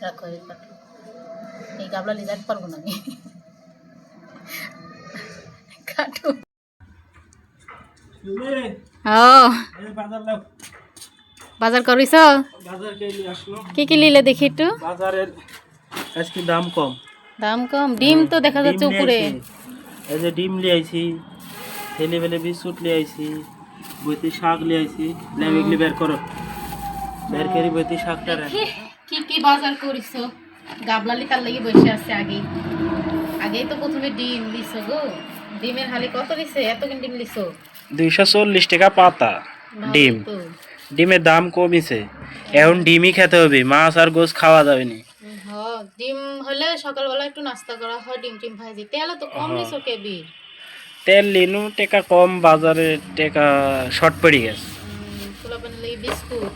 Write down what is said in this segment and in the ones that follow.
রাখো এই কাটো, এই গাবলা নিয়ে যেতে পারবো না আমি। কাটো বাজার করিস? কি কি লিলে দেখি একটু। বাজারের আজকে দাম কম। দাম কম? ডিম তো দেখা যাচ্ছে উপরে। এই যে ডিম লিয়ে আইছি, ছেলে বেলে বিস্কুট লিয়ে আইছি, বইতে শাক লিয়ে আইছি। এগুলি বের করো, বের করি বইতে শাকটা। কি কি বাজার করিস? গাবলালি তার লাগি বসে আছে। আগেই তো প্রথমে ডিম লিছো গো। ডিমের হালি কত লিছে? এত কিন ডিম লিছো? 240 টাকা পাতা ডিম। ডিমের দাম কমিছে, এখন ডিমই খেতে হবে, মাছ আর গোস খাওয়া যাবে না। ডিম হলে সকালবেলা একটু নাস্তা করা হয়, ডিম টিম ভাজি। তেল তো কম লিছো কেবি? তেল লিনু টাকা কম, বাজারে টাকা শর্ট পড়ে গেছে। বিস্কুট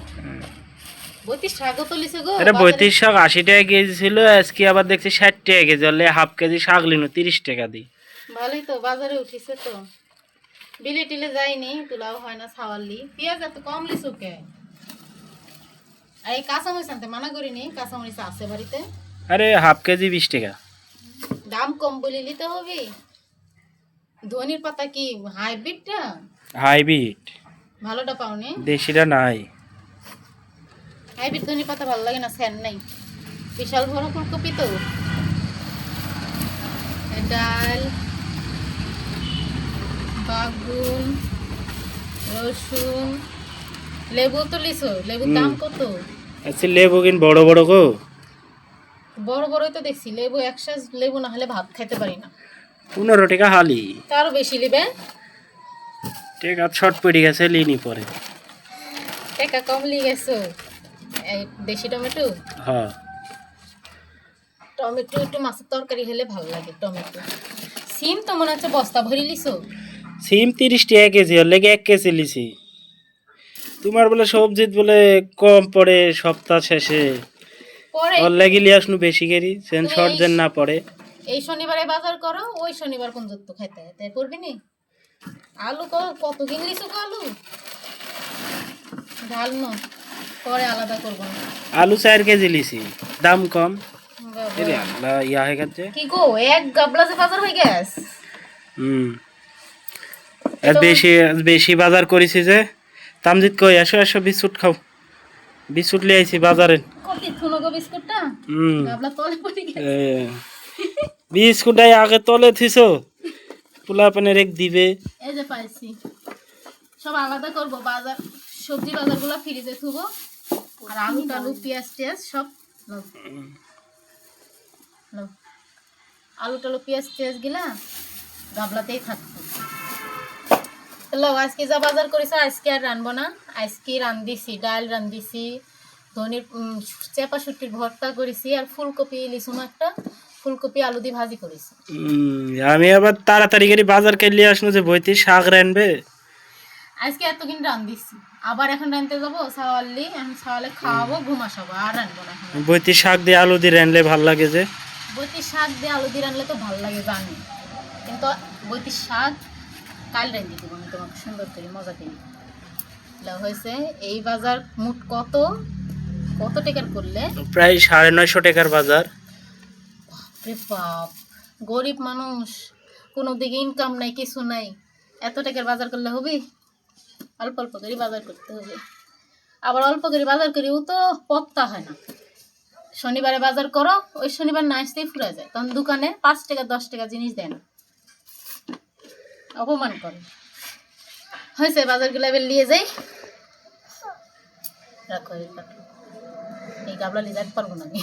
বইতির শাকও তো লিছে গো। আরে বইতির শাক 80 টাকা কেজি ছিল, আজকে আবার দেখছি 60 টাকা কেজি। হলে হাফ কেজি শাক লিনু 30 টাকা দি। ভালোই তো, বাজারে উঠিছে তো। বিলে টিলে যায়নি, তুলাও হয় না ছাওয়ালি। পেঁয়াজ এত কম লিছো কে? আর এই কাঁচামরিচ আনতে মানা করিনি, কাঁচামরিচ আছে বাড়িতে। আরে হাফ কেজি 20 টাকা। দাম কম বলে নিতে হবে। ধনির পাতা কি হাইব্রিডটা? হাইব্রিড ভালোটা পাওনি? দেশিটা নাই। হাইব্রিড ধনির পাতা ভালো লাগে না, স্যান নাই। বিশাল বড় ফুলকপি তো। ডাল, বাগুন, রসুন, লেবু তো লিছো। লেবুর দাম কত? আচ্ছা লেবু কিন বড় বড় গো। বড় বড়ই তো দেখছি। লেবু একশো লেবু না হলে ভাত খাইতে পারি না। 15 টাকা হালি। তারও বেশি লিবে? টাকা শর্ট পড়ে গেছে, লিনি পরে। টাকা কম লি গেছো। এই দেশি টমেটো। হ্যাঁ, টমেটো একটু মাছের তরকারি হলে ভালো লাগে। টমেটো, সিম তো মনে হচ্ছে বস্তা ভরি লিছো। সিম 30 টাকা কেজি, হলে 1 কেজি লিছি। তোমার বলে সবজি বলে কম পড়ে সপ্তাহ শেষে, পরে ওর লাগি লিয়ে আসনু বেশি করি, সেন শর্ট যেন না পড়ে। এই শনিবারে বাজার করো, ওই শনিবার কোন যত্ন খাইতে তাই পড়বি নি। আলু কত কিন লিছো? আলু ঢাল ন, পরে আলাদা করবো না। আলু 4 কেজি লিছি, দাম কম। আরে আল্লাহ, ইয়া হয়ে গেছে কি গো, এক গাবলা যে বাজার হয়ে গেছে। বেশি বেশি বাজার করেছি যে। তামজিৎ কই আসো আসো, বিস্কুট খাও। বিস্কুট লিয়ে আইছি বাজারে। কত থুনো গো বিস্কুটটা? গাবলা তলে পড়ে গেছে। বিস্কুটটাই আগে তলে থিছো, পোলা পানে রেক দিবে। এই যে পাইছি, সব আলাদা করব। বাজার সবজি বাজারগুলো ফ্রিজে থুবো, আর আলু টালু পেঁয়াজ টিয়াজ সব আলু টালু পেঁয়াজ টিয়াজ গিলা গাবলাতেই থাকতো। আজকে যা বাজার করেছে আজকে আর রানবো না। আজকে রান্ধিছি, ডাল রান্ধিছি, ধনির চেপা শুটকির ভর্তা করেছি, আর ফুলকপি লিসুন একটা ফুলকপি আলু দিয়ে ভাজি করেছি। আমি আবার তাড়াতাড়ি করে বাজার কে নিয়ে আসবো যে বইতে শাক রানবে। আজকে এতদিন রান্ধিছি, আবার এখন রানতে যাবো সাওয়ালি। এখন সাওয়ালে খাওয়াবো, ঘুমাসাবো, আর রানবো না। বইতে শাক দিয়ে আলু দিয়ে রানলে ভাল লাগে যে। বইতে শাক দিয়ে আলু দিয়ে রানলে তো ভাল লাগে জানি, কিন্তু বইতে শাক কাল রান্ধি দেবো আমি তোমাকে সুন্দর করে মজা করি। হয়েছে এই বাজার মোট কত কত টাকার করলে? প্রায় 950 টাকার বাজার। বাপ, গরিব মানুষ, কোনো দিকে ইনকাম নাই, কিছু নাই, এত টাকার বাজার করলে হবে? অল্প অল্প করে বাজার করতে হবে। আবার অল্প করে বাজার করেও তো পত্তা হয় না। শনিবারে বাজার করো, ওই শনিবার না আসতেই ফুরা যায়, তখন দোকানে 5 টাকা 10 টাকা জিনিস দেয় না, অপমান করে। হয়েছে বাজারগুলো এবার নিয়ে যাই। রাখো এই গাবলা নিয়ে যেতে পারবো না আমি।